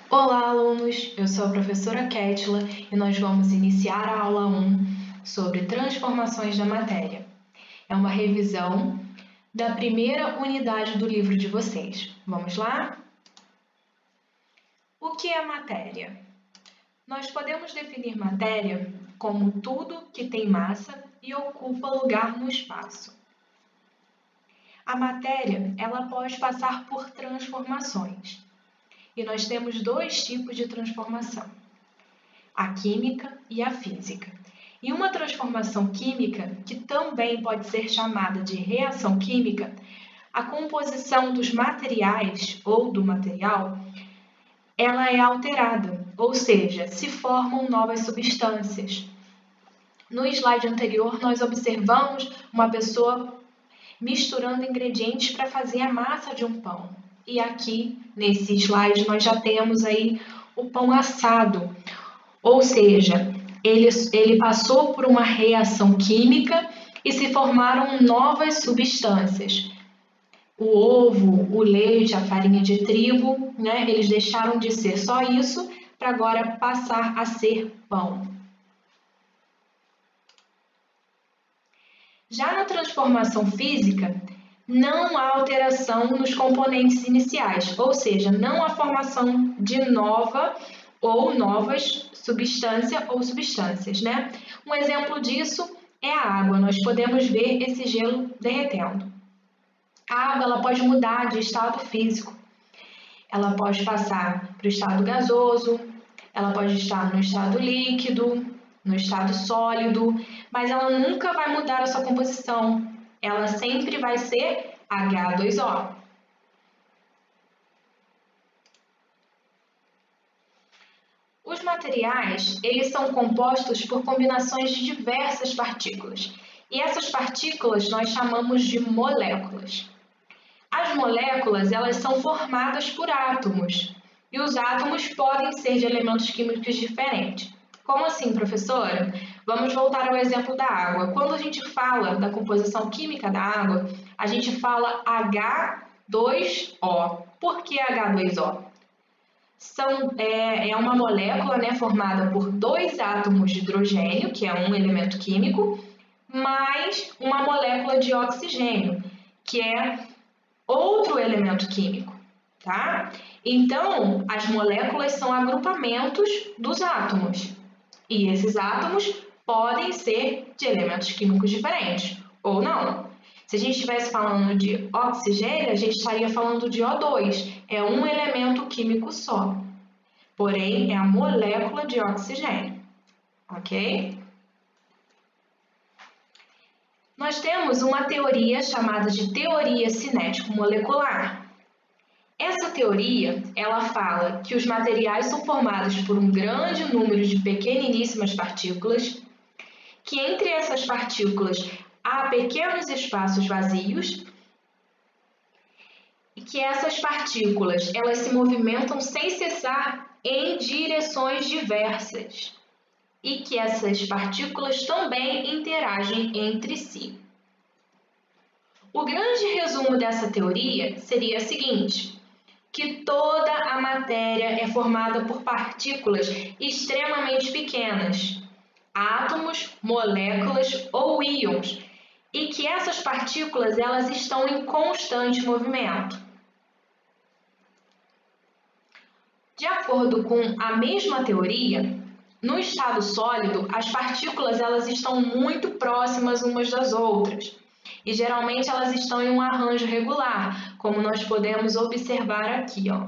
Olá, alunos! Eu sou a professora Kétila e nós vamos iniciar a aula 1 sobre transformações da matéria. É uma revisão da primeira unidade do livro de vocês. Vamos lá? O que é matéria? Nós podemos definir matéria como tudo que tem massa e ocupa lugar no espaço. A matéria, ela pode passar por transformações. E nós temos dois tipos de transformação: a química e a física. E uma transformação química, que também pode ser chamada de reação química, a composição dos materiais ou do material, ela é alterada, ou seja, se formam novas substâncias. No slide anterior, nós observamos uma pessoa misturando ingredientes para fazer a massa de um pão. E aqui, nesse slide, nós já temos aí o pão assado. Ou seja, ele passou por uma reação química e se formaram novas substâncias. O ovo, o leite, a farinha de trigo, eles deixaram de ser só isso para agora passar a ser pão. Já na transformação física, não há alteração nos componentes iniciais, ou seja, não há formação de nova ou novas substância ou substâncias, Um exemplo disso é a água. Nós podemos ver esse gelo derretendo. A água ela pode mudar de estado físico. Ela pode passar para o estado gasoso, ela pode estar no estado líquido, no estado sólido, mas ela nunca vai mudar a sua composição. Ela sempre vai ser H2O. Os materiais, eles são compostos por combinações de diversas partículas. E essas partículas nós chamamos de moléculas. As moléculas, elas são formadas por átomos. E os átomos podem ser de elementos químicos diferentes. Como assim, professora? Vamos voltar ao exemplo da água. Quando a gente fala da composição química da água, a gente fala H2O. Por que H2O? É uma molécula formada por dois átomos de hidrogênio, que é um elemento químico, mais uma molécula de oxigênio, que é outro elemento químico, tá? Então, as moléculas são agrupamentos dos átomos. E esses átomos podem ser de elementos químicos diferentes, ou não. Se a gente estivesse falando de oxigênio, a gente estaria falando de O2. É um elemento químico só. Porém, é a molécula de oxigênio. Ok? Nós temos uma teoria chamada de teoria cinético-molecular. Essa teoria, ela fala que os materiais são formados por um grande número de pequeniníssimas partículas, que entre essas partículas há pequenos espaços vazios e que essas partículas elas se movimentam sem cessar em direções diversas e que essas partículas também interagem entre si. O grande resumo dessa teoria seria o seguinte: que toda a matéria é formada por partículas extremamente pequenas, átomos, moléculas ou íons, e que essas partículas elas estão em constante movimento. De acordo com a mesma teoria, no estado sólido, as partículas elas estão muito próximas umas das outras e geralmente elas estão em um arranjo regular, como nós podemos observar aqui, ó.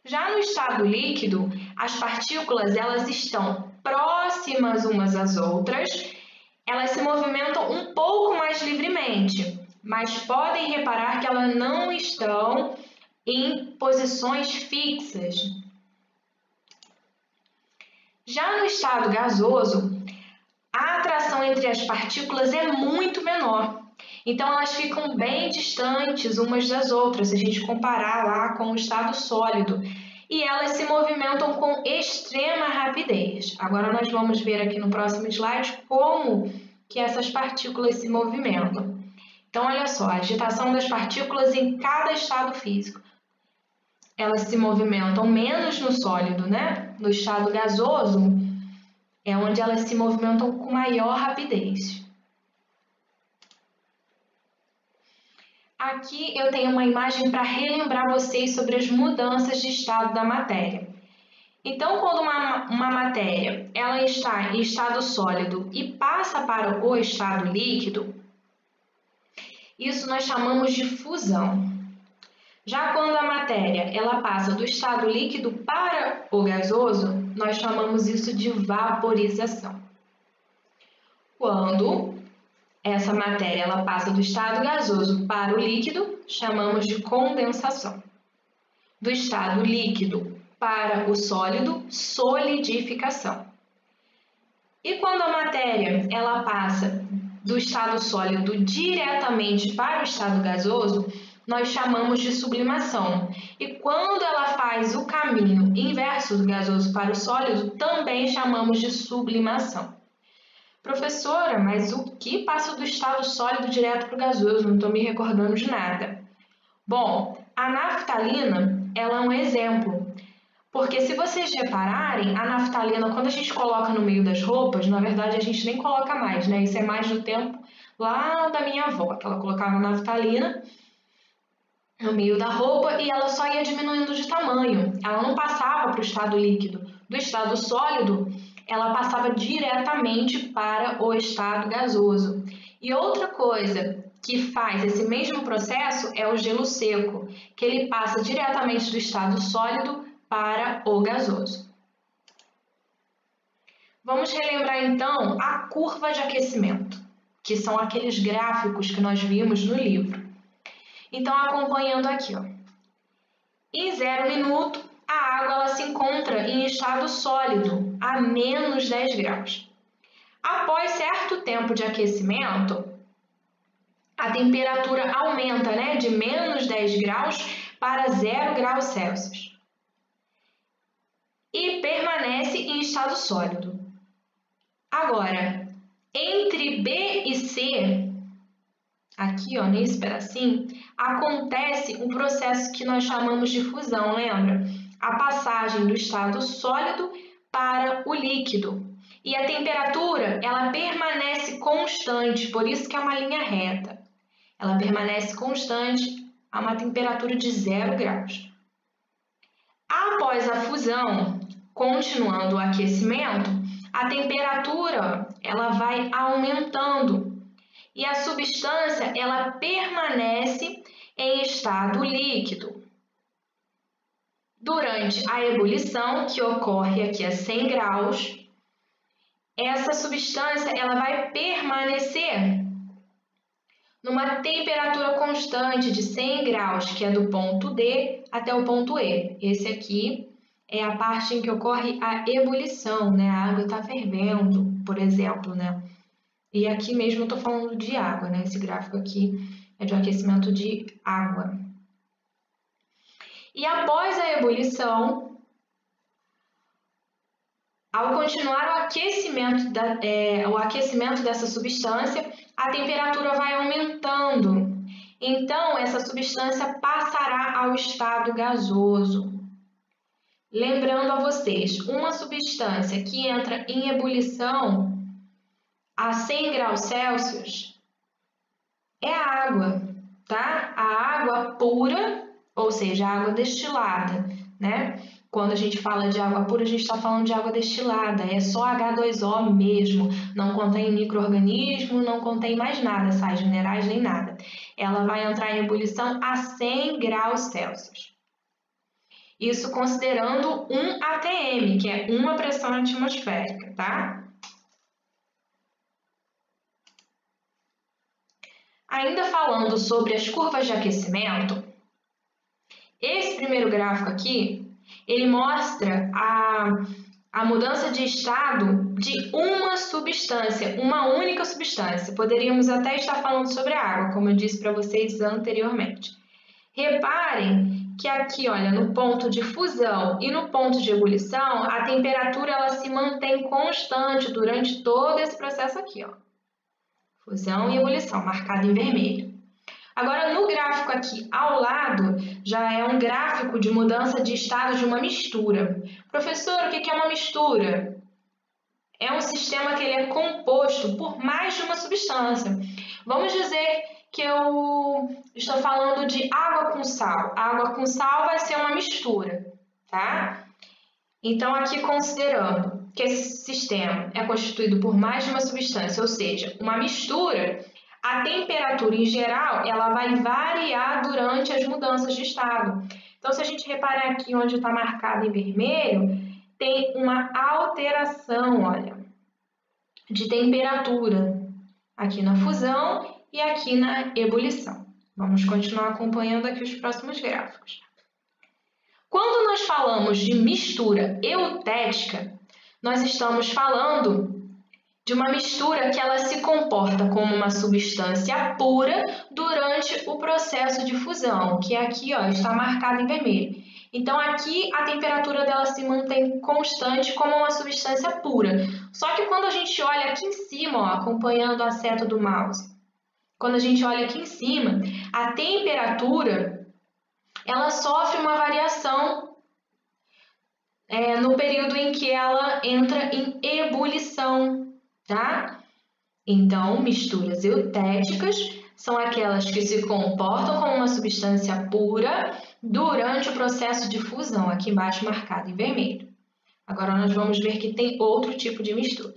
Já no estado líquido, as partículas elas estão próximas umas às outras, elas se movimentam um pouco mais livremente, mas podem reparar que elas não estão em posições fixas. Já no estado gasoso, a atração entre as partículas é muito menor. Então, elas ficam bem distantes umas das outras, se a gente comparar lá com o estado sólido. E elas se movimentam com extrema rapidez. Agora, nós vamos ver aqui no próximo slide como que essas partículas se movimentam. Então, olha só, a agitação das partículas em cada estado físico. elas se movimentam menos no sólido, né? No estado gasoso é onde elas se movimentam com maior rapidez. Aqui eu tenho uma imagem para relembrar vocês sobre as mudanças de estado da matéria. Então, quando uma matéria ela está em estado sólido e passa para o estado líquido, isso nós chamamos de fusão. Já quando a matéria ela passa do estado líquido para o gasoso, nós chamamos isso de vaporização. Quando essa matéria ela passa do estado gasoso para o líquido, chamamos de condensação. Do estado líquido para o sólido, solidificação. E quando a matéria ela passa do estado sólido diretamente para o estado gasoso, nós chamamos de sublimação. E quando ela faz o caminho inverso do gasoso para o sólido, também chamamos de sublimação. Professora, mas o que passa do estado sólido direto para o gasoso? Não estou me recordando de nada. Bom, a naftalina ela é um exemplo. Porque se vocês repararem, a naftalina, quando a gente coloca no meio das roupas, na verdade a gente nem coloca mais, né? Isso é mais do tempo lá da minha avó, que ela colocava a naftalina no meio da roupa e ela só ia diminuindo de tamanho. Ela não passava para o estado líquido. Do estado sólido, ela passava diretamente para o estado gasoso. E outra coisa que faz esse mesmo processo é o gelo seco, que ele passa diretamente do estado sólido para o gasoso. Vamos relembrar então a curva de aquecimento, que são aqueles gráficos que nós vimos no livro. Então, acompanhando aqui, ó. Em 0 minuto, a água ela se encontra em estado sólido, a menos 10 graus. Após certo tempo de aquecimento, a temperatura aumenta, né, de menos 10 graus para 0 graus Celsius. E permanece em estado sólido. Agora, entre B e C, aqui ó, nesse pedacinho, acontece um processo que nós chamamos de fusão, lembra? A passagem do estado sólido para o líquido. E a temperatura, ela permanece constante, por isso que é uma linha reta. Ela permanece constante a uma temperatura de 0 graus. Após a fusão, continuando o aquecimento, a temperatura ela vai aumentando e a substância ela permanece em estado líquido. Durante a ebulição, que ocorre aqui a 100 graus, essa substância ela vai permanecer numa temperatura constante de 100 graus, que é do ponto D até o ponto E. Esse aqui é a parte em que ocorre a ebulição, né? A água está fervendo, por exemplo, né? E aqui mesmo eu estou falando de água, né? Esse gráfico aqui é de aquecimento de água. E após a ebulição, ao continuar o aquecimento dessa substância, a temperatura vai aumentando. Então, essa substância passará ao estado gasoso. Lembrando a vocês, uma substância que entra em ebulição a 100 graus Celsius é a água, tá? A água pura, ou seja, a água destilada, né? Quando a gente fala de água pura, a gente está falando de água destilada, é só H2O mesmo, não contém micro-organismo, não contém mais nada, sais minerais nem nada. Ela vai entrar em ebulição a 100 graus Celsius. Isso considerando 1 atm, que é uma pressão atmosférica, tá? Ainda falando sobre as curvas de aquecimento, esse primeiro gráfico aqui, ele mostra a mudança de estado de uma substância, uma única substância. Poderíamos até estar falando sobre a água, como eu disse para vocês anteriormente. Reparem que aqui, olha, no ponto de fusão e no ponto de ebulição, a temperatura ela se mantém constante durante todo esse processo aqui, ó. Fusão e ebulição, marcado em vermelho. Agora, no gráfico aqui ao lado, já é um gráfico de mudança de estado de uma mistura. Professor, o que é uma mistura? É um sistema que ele é composto por mais de uma substância. Vamos dizer que eu estou falando de água com sal. Água com sal vai ser uma mistura, tá? Então, aqui considerando que esse sistema é constituído por mais de uma substância, ou seja, uma mistura, a temperatura em geral ela vai variar durante as mudanças de estado. Então, se a gente reparar aqui onde está marcado em vermelho, tem uma alteração, olha, de temperatura aqui na fusão e aqui na ebulição. Vamos continuar acompanhando aqui os próximos gráficos. Quando nós falamos de mistura eutética, nós estamos falando de uma mistura que ela se comporta como uma substância pura durante o processo de fusão, que aqui ó, está marcado em vermelho. Então, aqui a temperatura dela se mantém constante como uma substância pura. Só que quando a gente olha aqui em cima, ó, acompanhando a seta do mouse, quando a gente olha aqui em cima, a temperatura ela sofre uma variação no período em que ela entra em ebulição, tá? Então, misturas eutéticas são aquelas que se comportam como uma substância pura durante o processo de fusão, aqui embaixo marcado em vermelho. Agora, nós vamos ver que tem outro tipo de mistura.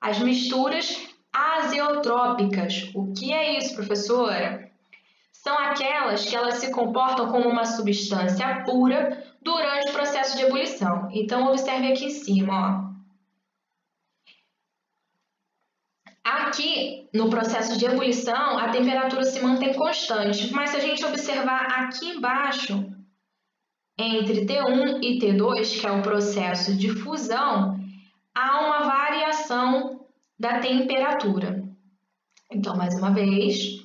As misturas azeotrópicas. O que é isso, professora? São aquelas que elas se comportam como uma substância pura durante o processo de ebulição. Então, observe aqui em cima, ó. Aqui, no processo de ebulição, a temperatura se mantém constante, mas se a gente observar aqui embaixo, entre T1 e T2, que é o processo de fusão, há uma variação da temperatura. Então, mais uma vez,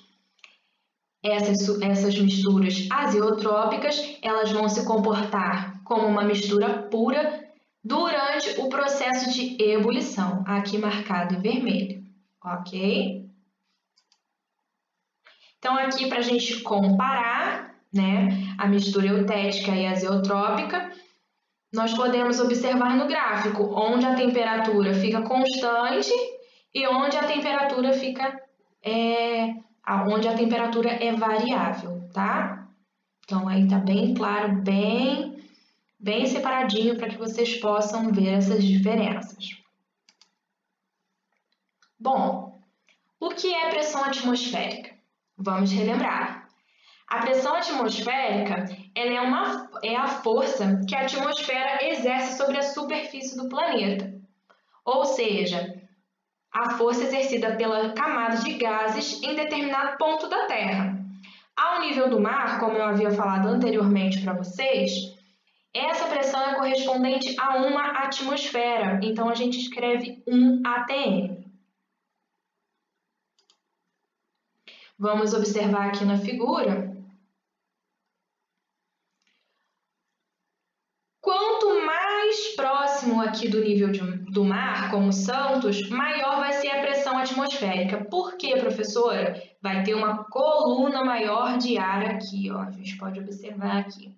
essas misturas azeotrópicas, elas vão se comportar como uma mistura pura durante o processo de ebulição, aqui marcado em vermelho. Ok? Então, aqui para a gente comparar, né, a mistura eutética e azeotrópica, nós podemos observar no gráfico onde a temperatura fica constante e onde a temperatura onde a temperatura é variável, tá? Então, aí tá bem claro, bem separadinho para que vocês possam ver essas diferenças. Bom, o que é pressão atmosférica? Vamos relembrar. A pressão atmosférica ela é a força que a atmosfera exerce sobre a superfície do planeta. Ou seja, a força exercida pela camada de gases em determinado ponto da Terra. Ao nível do mar, como eu havia falado anteriormente para vocês, essa pressão é correspondente a uma atmosfera. Então, a gente escreve 1 atm. Vamos observar aqui na figura. Quanto mais próximo aqui do nível do mar, como Santos, maior vai ser a pressão atmosférica. Por quê, professora? Vai ter uma coluna maior de ar aqui, ó. A gente pode observar aqui.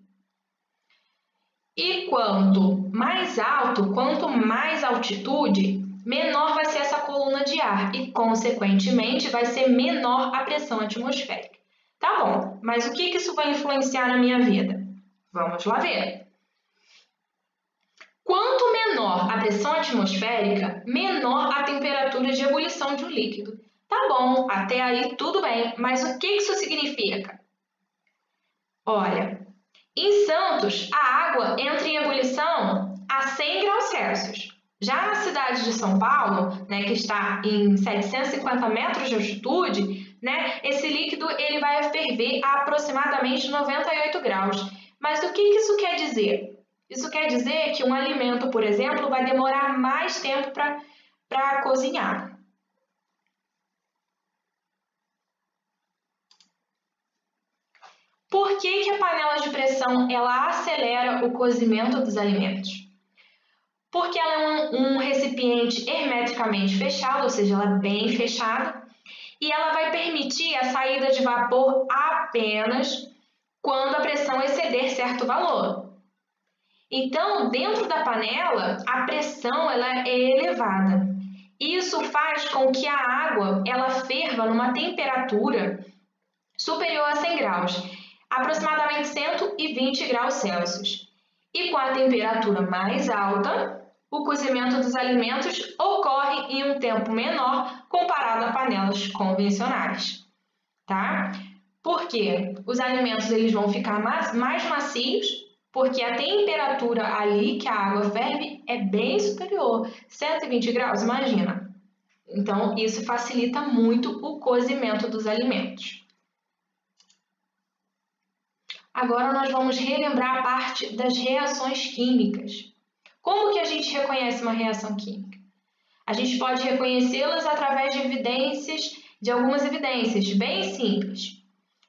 E quanto mais altitude, menor vai ser essa coluna de ar e, consequentemente, vai ser menor a pressão atmosférica. Tá bom, mas o que isso vai influenciar na minha vida? Vamos lá ver. Quanto menor a pressão atmosférica, menor a temperatura de ebulição de um líquido. Tá bom, até aí tudo bem, mas o que isso significa? Olha, em Santos, a água entra em ebulição a 100 graus Celsius. Já na cidade de São Paulo, né, que está em 750 metros de altitude, né, esse líquido ele vai ferver a aproximadamente 98 graus. Mas o que isso quer dizer? Isso quer dizer que um alimento, por exemplo, vai demorar mais tempo para cozinhar. Por que a panela de pressão ela acelera o cozimento dos alimentos? Porque ela é um recipiente hermeticamente fechado, ou seja, ela é bem fechada, e ela vai permitir a saída de vapor apenas quando a pressão exceder certo valor. Então, dentro da panela, a pressão ela é elevada. Isso faz com que a água ela ferva numa temperatura superior a 100 graus, aproximadamente 120 graus Celsius. E com a temperatura mais alta, o cozimento dos alimentos ocorre em um tempo menor comparado a panelas convencionais, tá? Por quê? Os alimentos eles vão ficar mais macios, porque a temperatura ali que a água ferve é bem superior, 120 graus, imagina. Então, isso facilita muito o cozimento dos alimentos. Agora nós vamos relembrar a parte das reações químicas. Como que a gente reconhece uma reação química? A gente pode reconhecê-las através de algumas evidências bem simples.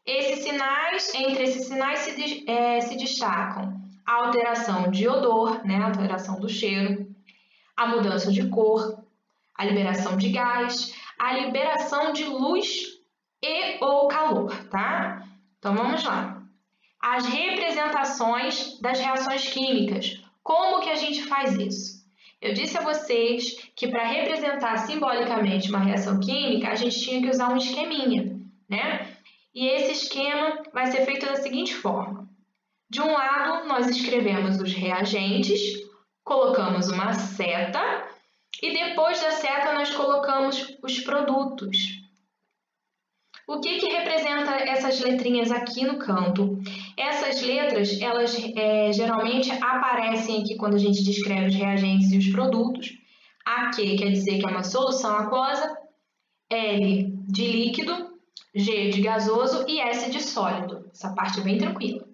Entre esses sinais se destacam a alteração de odor, né, a alteração do cheiro, a mudança de cor, a liberação de gás, a liberação de luz e ou calor, tá? Então vamos lá. As representações das reações químicas. Como que a gente faz isso? Eu disse a vocês que para representar simbolicamente uma reação química, a gente tinha que usar um esqueminha, né? E esse esquema vai ser feito da seguinte forma. De um lado, nós escrevemos os reagentes, colocamos uma seta e depois da seta nós colocamos os produtos. O que representa essas letrinhas aqui no canto? Essas letras, elas geralmente aparecem aqui quando a gente descreve os reagentes e os produtos. AQ quer dizer que é uma solução aquosa, L de líquido, G de gasoso e S de sólido. Essa parte é bem tranquila.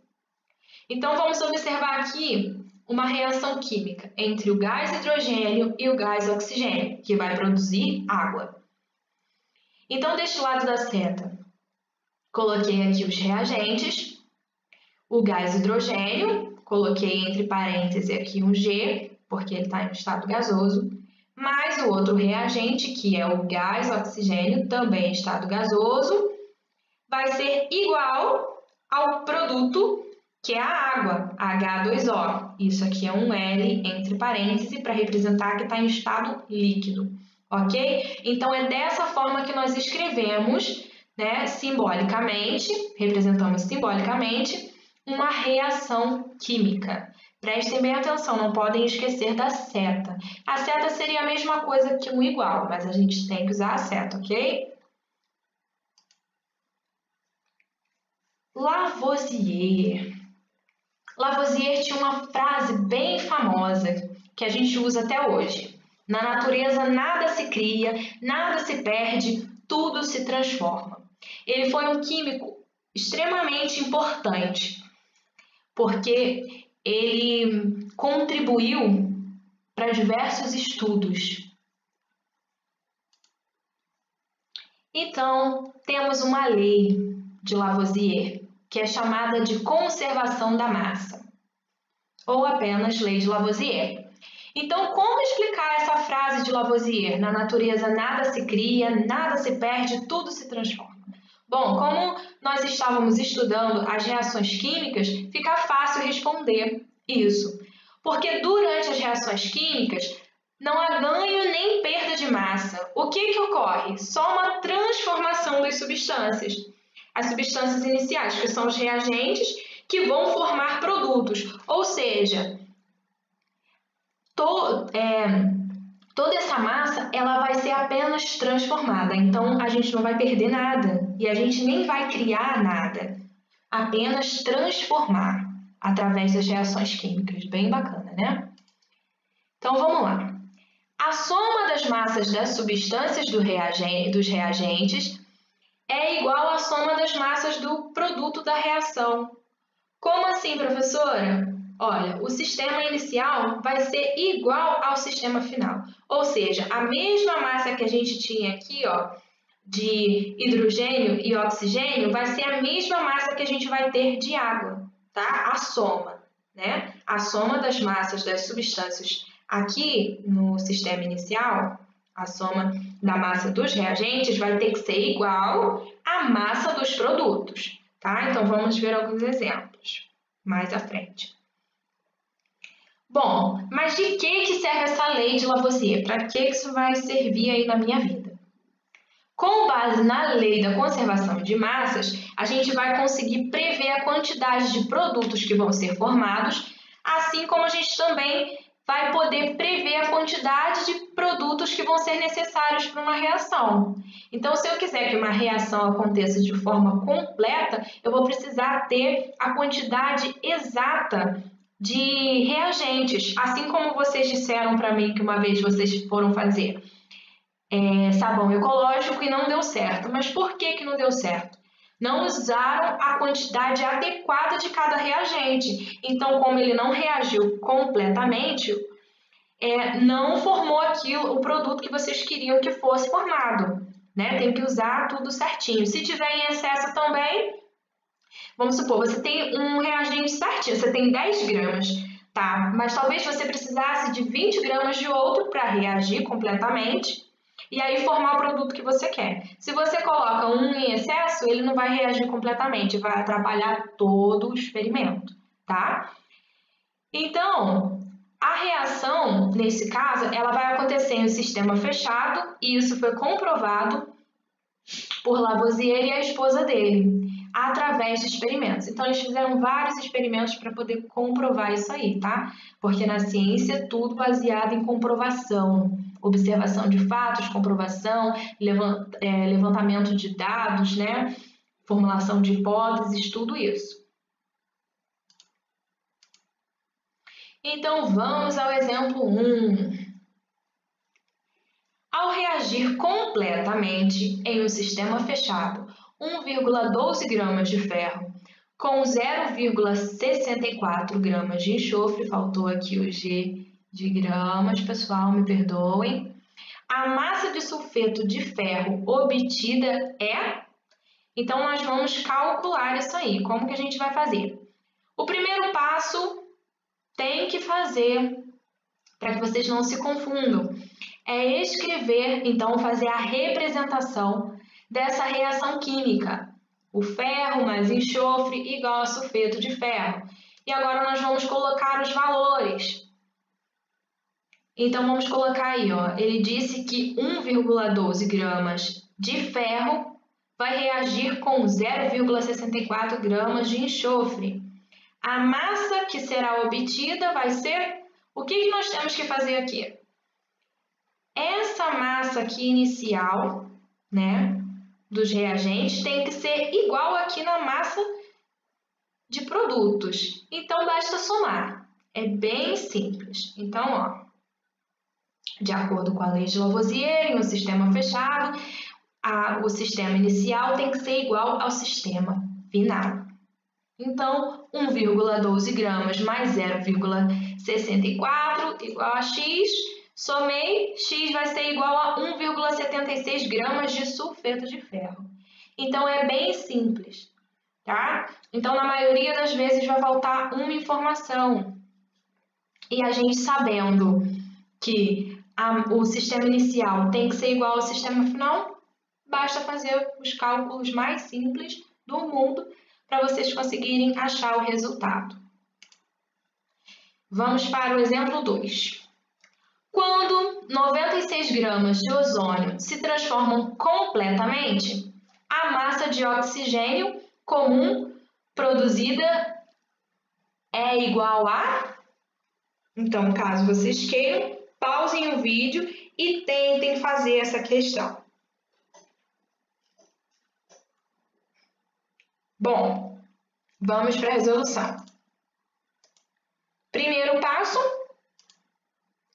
Então, vamos observar aqui uma reação química entre o gás hidrogênio e o gás oxigênio, que vai produzir água. Então, deste lado da seta, coloquei aqui os reagentes, o gás hidrogênio, coloquei entre parênteses aqui um G, porque ele está em estado gasoso, mais o outro reagente, que é o gás oxigênio, também em estado gasoso, vai ser igual ao produto, que é a água, H2O. Isso aqui é um L entre parênteses para representar que está em estado líquido, ok? Então, é dessa forma que nós escrevemos, né, simbolicamente, representamos simbolicamente, uma reação química. Prestem bem atenção, não podem esquecer da seta. A seta seria a mesma coisa que um igual, mas a gente tem que usar a seta, ok? Lavoisier. Lavoisier tinha uma frase bem famosa que a gente usa até hoje. Na natureza nada se cria, nada se perde, tudo se transforma. Ele foi um químico extremamente importante, porque ele contribuiu para diversos estudos. Então, temos uma lei de Lavoisier, que é chamada de conservação da massa, ou apenas lei de Lavoisier. Então, como explicar essa frase de Lavoisier? Na natureza nada se cria, nada se perde, tudo se transforma. Bom, como nós estávamos estudando as reações químicas, fica fácil responder isso. Porque durante as reações químicas, não há ganho nem perda de massa. O que ocorre? Só uma transformação das substâncias. As substâncias iniciais, que são os reagentes, que vão formar produtos. Ou seja, toda essa massa ela vai ser apenas transformada. Então, a gente não vai perder nada e a gente nem vai criar nada. Apenas transformar através das reações químicas. Bem bacana, né? Então, vamos lá. A soma das massas das substâncias dos reagentes é igual à soma das massas do produto da reação. Como assim, professora? Olha, o sistema inicial vai ser igual ao sistema final. Ou seja, a mesma massa que a gente tinha aqui, ó, de hidrogênio e oxigênio, vai ser a mesma massa que a gente vai ter de água, tá? A soma, né? A soma das massas das substâncias aqui no sistema inicial, a soma da massa dos reagentes vai ter que ser igual à massa dos produtos, tá? Então, vamos ver alguns exemplos mais à frente. Bom, mas de que serve essa lei de Lavoisier? Para que isso vai servir aí na minha vida? Com base na lei da conservação de massas, a gente vai conseguir prever a quantidade de produtos que vão ser formados, assim como a gente também vai poder prever a quantidade de produtos que vão ser necessários para uma reação. Então, se eu quiser que uma reação aconteça de forma completa, eu vou precisar ter a quantidade exata de reagentes, assim como vocês disseram para mim que uma vez vocês foram fazer sabão ecológico e não deu certo. Mas por que não deu certo? Não usaram a quantidade adequada de cada reagente. Então, como ele não reagiu completamente, não formou o produto que vocês queriam que fosse formado, né? Tem que usar tudo certinho. Se tiver em excesso também, vamos supor, você tem um reagente certinho, você tem 10 gramas, tá? Mas talvez você precisasse de 20 gramas de outro para reagir completamente e aí formar o produto que você quer. Se você coloca um em excesso, ele não vai reagir completamente, vai atrapalhar todo o experimento, tá? Então, a reação, nesse caso, ela vai acontecer em um sistema fechado e isso foi comprovado por Lavoisier e a esposa dele, através de experimentos. Então, eles fizeram vários experimentos para poder comprovar isso aí, tá? Porque na ciência é tudo baseado em comprovação, observação de fatos, comprovação, levantamento de dados, né? Formulação de hipóteses, tudo isso. Então, vamos ao exemplo 1. Ao reagir completamente em um sistema fechado, 1,12 gramas de ferro com 0,64 gramas de enxofre, faltou aqui o G de gramas, pessoal, me perdoem. A massa de sulfeto de ferro obtida é... Então, nós vamos calcular isso aí. Como que a gente vai fazer? O primeiro passo tem que fazer, para que vocês não se confundam, é escrever, então, fazer a representação dessa reação química. O ferro mais enxofre igual a sulfeto de ferro. E agora nós vamos colocar os valores. Então, vamos colocar aí, ó. Ele disse que 1,12 gramas de ferro vai reagir com 0,64 gramas de enxofre. A massa que será obtida vai ser... O que nós temos que fazer aqui? Essa massa aqui inicial, né, dos reagentes tem que ser igual aqui na massa de produtos. Então, basta somar. É bem simples. Então, ó, de acordo com a lei de Lavoisier, em um sistema fechado, o sistema inicial tem que ser igual ao sistema final. Então, 1,12 gramas mais 0,64 igual a x. Somei, x vai ser igual a 1,76 gramas de sulfeto de ferro. Então, é bem simples, tá? Então, na maioria das vezes vai faltar uma informação. E a gente sabendo que o sistema inicial tem que ser igual ao sistema final, basta fazer os cálculos mais simples do mundo para vocês conseguirem achar o resultado. Vamos para o exemplo 2. Quando 96 gramas de ozônio se transformam completamente, a massa de oxigênio comum produzida é igual a... Então, caso vocês queiram, pausem o vídeo e tentem fazer essa questão. Bom, vamos para a resolução. Primeiro passo,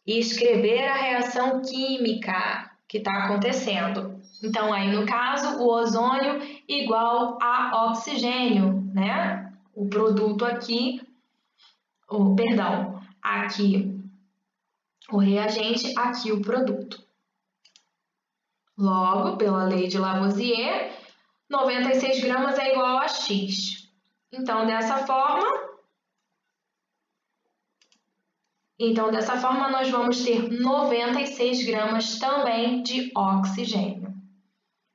escrever a reação química que está acontecendo. Então, aí no caso, o ozônio igual a oxigênio, né? O produto aqui, aqui o reagente, aqui o produto. Logo, pela lei de Lavoisier, 96 gramas é igual a X. Então, dessa forma, Então, dessa forma, nós vamos ter 96 gramas também de oxigênio,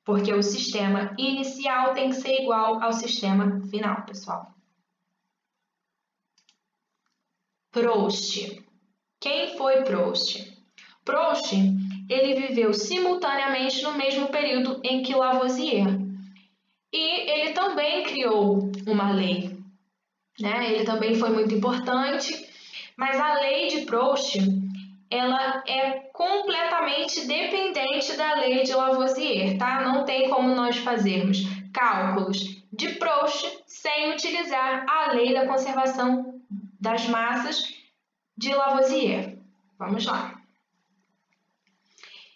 porque o sistema inicial tem que ser igual ao sistema final, pessoal. Proust. Quem foi Proust? Proust, ele viveu simultaneamente no mesmo período em que Lavoisier. E ele também criou uma lei, né? Ele também foi muito importante, mas a lei de Proust, ela é completamente dependente da lei de Lavoisier, tá? Não tem como nós fazermos cálculos de Proust sem utilizar a lei da conservação das massas de Lavoisier. Vamos lá.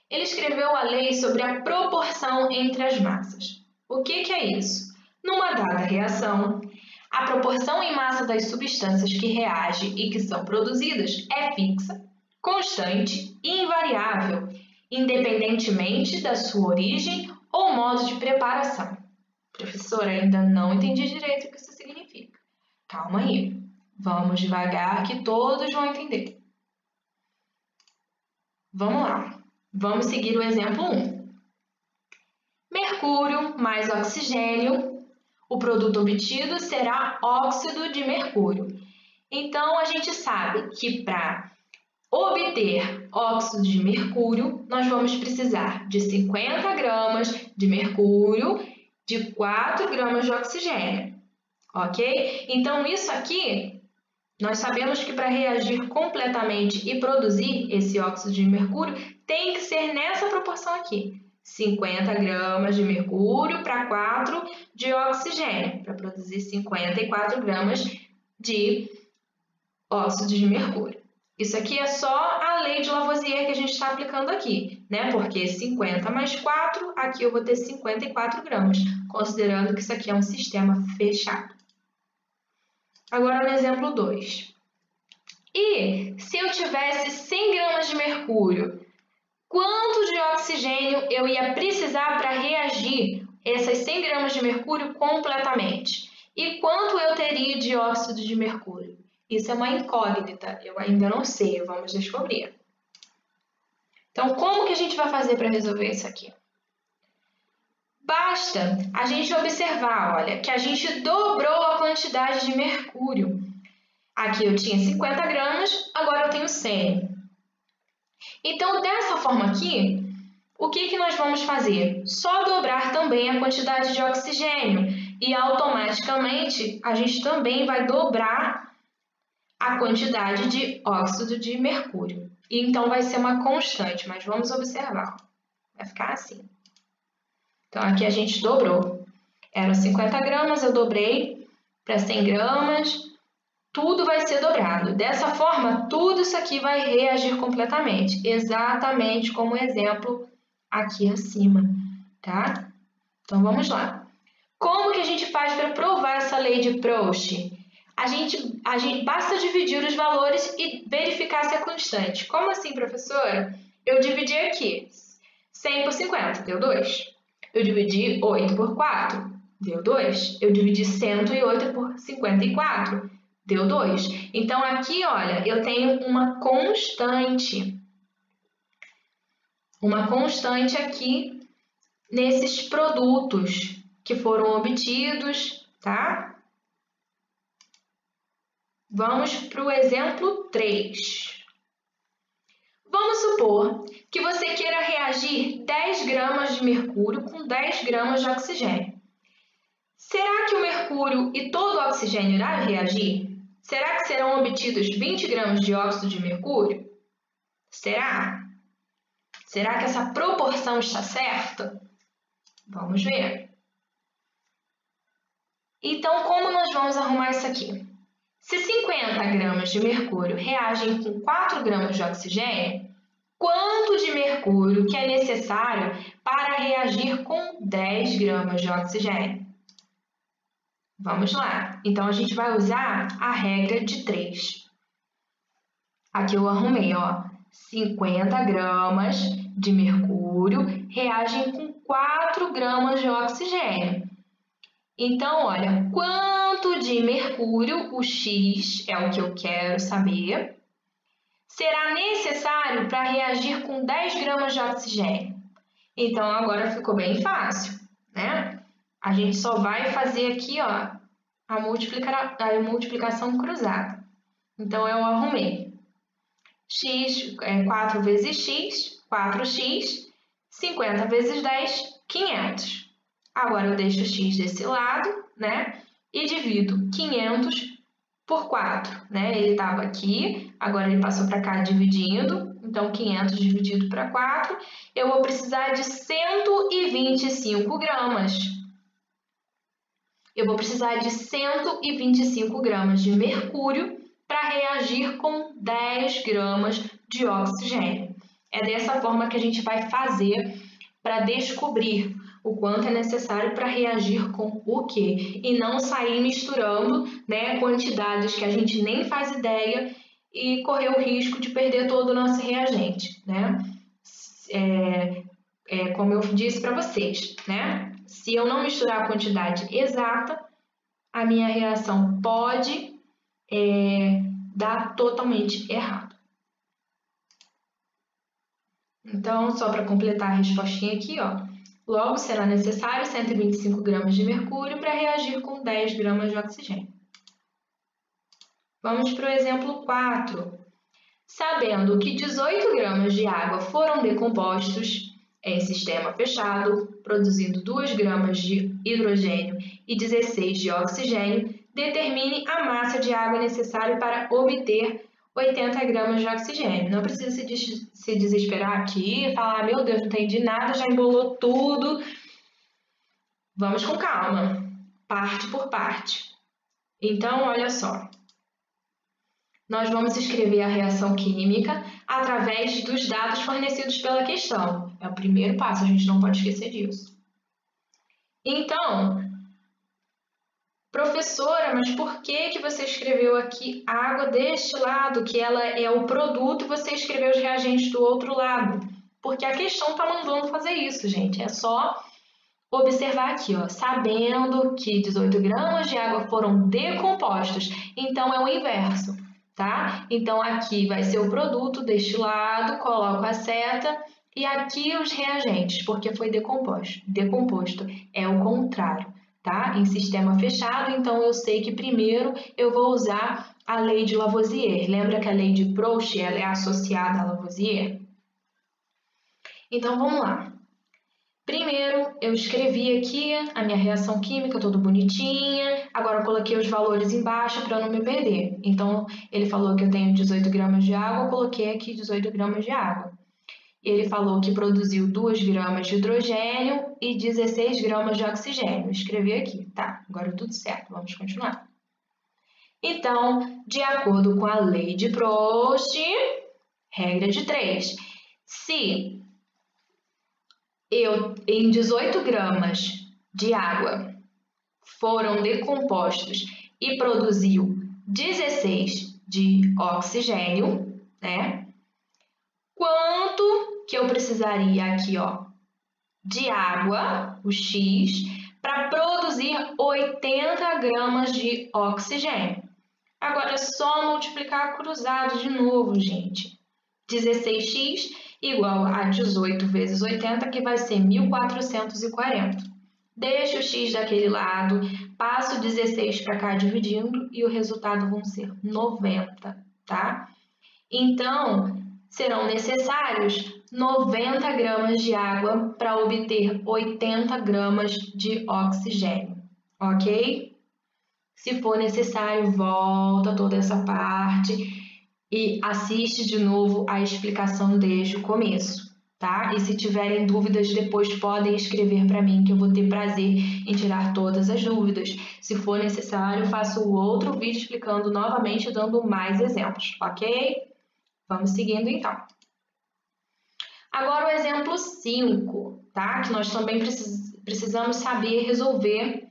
Ele escreveu a lei sobre a proporção entre as massas. O que é isso? Numa dada reação, a proporção em massa das substâncias que reagem e que são produzidas é fixa, constante e invariável, independentemente da sua origem ou modo de preparação. Professora, ainda não entendi direito o que isso significa. Calma aí, vamos devagar que todos vão entender. Vamos lá, vamos seguir o exemplo 1. Mercúrio mais oxigênio, o produto obtido será óxido de mercúrio. Então, a gente sabe que para obter óxido de mercúrio, nós vamos precisar de 50 gramas de mercúrio, de 4 gramas de oxigênio, ok? Então, isso aqui, nós sabemos que para reagir completamente e produzir esse óxido de mercúrio, tem que ser nessa proporção aqui. 50 gramas de mercúrio para 4 de oxigênio, para produzir 54 gramas de óxido de mercúrio. Isso aqui é só a lei de Lavoisier que a gente está aplicando aqui, né? Porque 50 mais 4, aqui eu vou ter 54 gramas, considerando que isso aqui é um sistema fechado. Agora no exemplo 2. E se eu tivesse 100 gramas de mercúrio, quanto de oxigênio eu ia precisar para reagir essas 100 gramas de mercúrio completamente? E quanto eu teria de óxido de mercúrio? Isso é uma incógnita, eu ainda não sei, vamos descobrir. Então, como que a gente vai fazer para resolver isso aqui? Basta a gente observar, olha, que a gente dobrou a quantidade de mercúrio. Aqui eu tinha 50 gramas, agora eu tenho 100. Então, dessa forma aqui, o que nós vamos fazer? Só dobrar também a quantidade de oxigênio e automaticamente a gente também vai dobrar a quantidade de óxido de mercúrio. E então vai ser uma constante, mas vamos observar. Vai ficar assim. Então, aqui a gente dobrou. Eram 50 gramas, eu dobrei para 100 gramas. Tudo vai ser dobrado. Dessa forma, tudo isso aqui vai reagir completamente, exatamente como o exemplo aqui acima, tá? Então, vamos lá. Como que a gente faz para provar essa lei de Proust? A gente basta dividir os valores e verificar se é constante. Como assim, professora? Eu dividi aqui 100 por 50, deu 2. Eu dividi 8 por 4, deu 2. Eu dividi 108 por 54, deu 2. Então, aqui, olha, eu tenho uma constante. Uma constante aqui nesses produtos que foram obtidos, tá? Vamos para o exemplo 3. Vamos supor que você queira reagir 10 gramas de mercúrio com 10 gramas de oxigênio. Será que o mercúrio e todo o oxigênio irá reagir? Será que serão obtidos 20 gramas de óxido de mercúrio? Será? Será que essa proporção está certa? Vamos ver. Então, como nós vamos arrumar isso aqui? Se 50 gramas de mercúrio reagem com 4 gramas de oxigênio, quanto de mercúrio que é necessário para reagir com 10 gramas de oxigênio? Vamos lá. Então, a gente vai usar a regra de 3. Aqui eu arrumei, ó. 50 gramas de mercúrio reagem com 4 gramas de oxigênio. Então, olha, quanto de mercúrio, o X é o que eu quero saber, será necessário para reagir com 10 gramas de oxigênio. Então, agora ficou bem fácil, né? A gente só vai fazer aqui, ó, a multiplicação cruzada. Então, eu arrumei x, 4 vezes x, 4x, 50 vezes 10, 500. Agora, eu deixo x desse lado, né? E divido 500 por 4, né? Ele estava aqui, agora ele passou para cá dividindo. Então, 500 dividido para 4, eu vou precisar de 125 gramas. Eu vou precisar de 125 gramas de mercúrio para reagir com 10 gramas de oxigênio. É dessa forma que a gente vai fazer para descobrir o quanto é necessário para reagir com o quê. E não sair misturando, né, quantidades que a gente nem faz ideia e correr o risco de perder todo o nosso reagente, né? Como eu disse para vocês, né? Se eu não misturar a quantidade exata, a minha reação pode dar totalmente errado. Então, só para completar a respostinha aqui, ó. Logo, será necessário 125 gramas de mercúrio para reagir com 10 gramas de oxigênio. Vamos para o exemplo 4. Sabendo que 18 gramas de água foram decompostos em sistema fechado, produzindo 2 gramas de hidrogênio e 16 de oxigênio, determine a massa de água necessária para obter 80 gramas de oxigênio. Não precisa se desesperar aqui e falar, meu Deus, não entendi nada, já embolou tudo. Vamos com calma, parte por parte. Então, olha só. Nós vamos escrever a reação química através dos dados fornecidos pela questão. É o primeiro passo, a gente não pode esquecer disso. Então, professora, mas por que você escreveu aqui água deste lado, que ela é o produto, e você escreveu os reagentes do outro lado? Porque a questão está mandando fazer isso, gente. É só observar aqui, ó, sabendo que 18 gramas de água foram decompostos. Então, é o inverso, tá? Então, aqui vai ser o produto deste lado, coloco a seta, e aqui os reagentes, porque foi decomposto. Decomposto é o contrário. Tá? Em sistema fechado, então eu sei que primeiro eu vou usar a lei de Lavoisier. Lembra que a lei de Proust ela é associada a Lavoisier? Então vamos lá. Primeiro eu escrevi aqui a minha reação química, toda bonitinha. Agora eu coloquei os valores embaixo para não me perder. Então ele falou que eu tenho 18 gramas de água, eu coloquei aqui 18 gramas de água. Ele falou que produziu 2 gramas de hidrogênio e 16 gramas de oxigênio. Escrevi aqui, tá? Agora tudo certo, vamos continuar. Então, de acordo com a lei de Proust, regra de 3, se em 18 gramas de água foram decompostos e produziu 16 de oxigênio, né? Quanto que eu precisaria aqui, ó, de água, o X, para produzir 80 gramas de oxigênio. Agora é só multiplicar cruzado de novo, gente. 16x igual a 18 vezes 80, que vai ser 1440. Deixo o x daquele lado, passo 16 para cá dividindo e o resultado vão ser 90, tá? Então, serão necessários 90 gramas de água para obter 80 gramas de oxigênio, ok? Se for necessário, volta toda essa parte e assiste de novo a explicação desde o começo, tá? E se tiverem dúvidas, depois podem escrever para mim, que eu vou ter prazer em tirar todas as dúvidas. Se for necessário, faço outro vídeo explicando novamente, dando mais exemplos, ok? Vamos seguindo, então. Agora o exemplo 5, tá? Que nós também precisamos saber resolver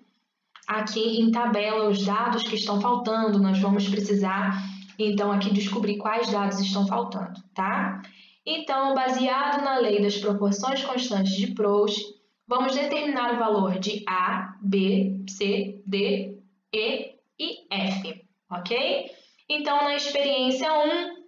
aqui em tabela os dados que estão faltando. Nós vamos precisar, então, aqui descobrir quais dados estão faltando, tá? Então, baseado na lei das proporções constantes de Proust, vamos determinar o valor de A, B, C, D, E e F, ok? Então, na experiência 1,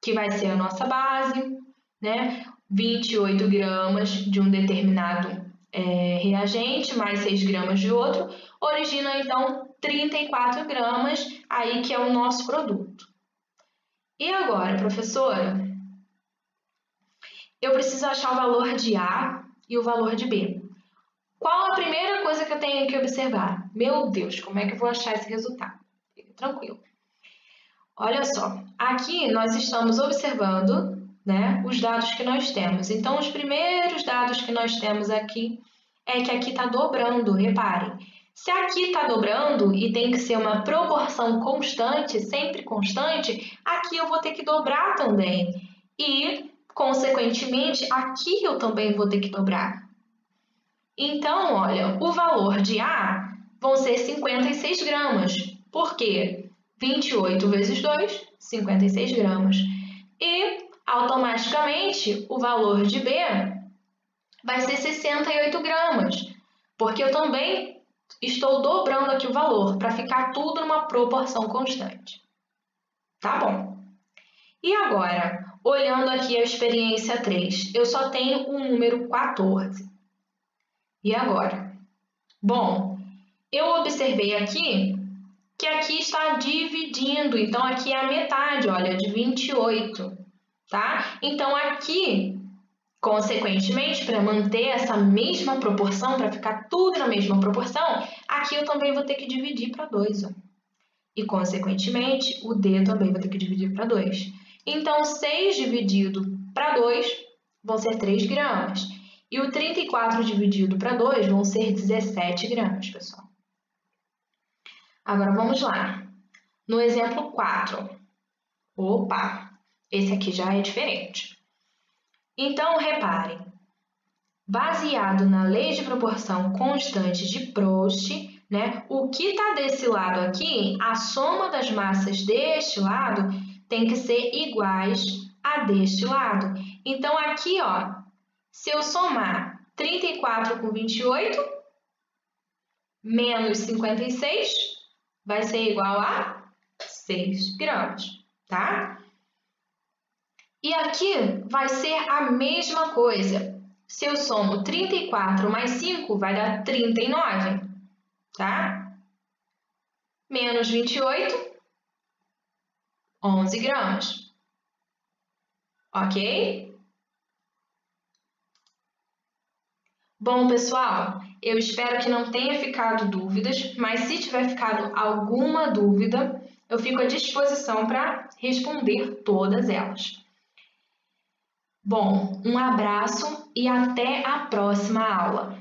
que vai ser a nossa base, né? 28 gramas de um determinado reagente, mais 6 gramas de outro, origina, então, 34 gramas, aí que é o nosso produto. E agora, professora, eu preciso achar o valor de A e o valor de B. Qual a primeira coisa que eu tenho que observar? Meu Deus, como é que eu vou achar esse resultado? Fique tranquilo. Olha só, aqui nós estamos observando, né, os dados que nós temos. Então, os primeiros dados que nós temos aqui é que aqui está dobrando, reparem. Se aqui está dobrando e tem que ser uma proporção constante, sempre constante, aqui eu vou ter que dobrar também. E, consequentemente, aqui eu também vou ter que dobrar. Então, olha, o valor de A vão ser 56 gramas. Por quê? 28 vezes 2, 56 gramas. E, automaticamente, o valor de B vai ser 68 gramas, porque eu também estou dobrando aqui o valor para ficar tudo numa proporção constante. Tá bom. E agora, olhando aqui a experiência 3, eu só tenho o número 14. E agora? Bom, eu observei aqui que aqui está dividindo, então aqui é a metade, olha, de 28, tá? Então aqui, consequentemente, para manter essa mesma proporção, para ficar tudo na mesma proporção, aqui eu também vou ter que dividir para 2, ó. E, consequentemente, o D também vou ter que dividir para 2. Então, 6 dividido para 2 vão ser 3 gramas. E o 34 dividido para 2 vão ser 17 gramas, pessoal. Agora, vamos lá. No exemplo 4. Opa, esse aqui já é diferente. Então, reparem. Baseado na lei de proporção constante de Proust, né, o que está desse lado aqui, a soma das massas deste lado tem que ser iguais a deste lado. Então, aqui, ó, se eu somar 34 com 28, menos 56, vai ser igual a 6 gramas, tá? E aqui vai ser a mesma coisa. Se eu somo 34 mais 5, vai dar 39, tá? Menos 28, 11 gramas. Ok? Bom, pessoal, eu espero que não tenha ficado dúvidas, mas se tiver ficado alguma dúvida, eu fico à disposição para responder todas elas. Bom, um abraço e até a próxima aula!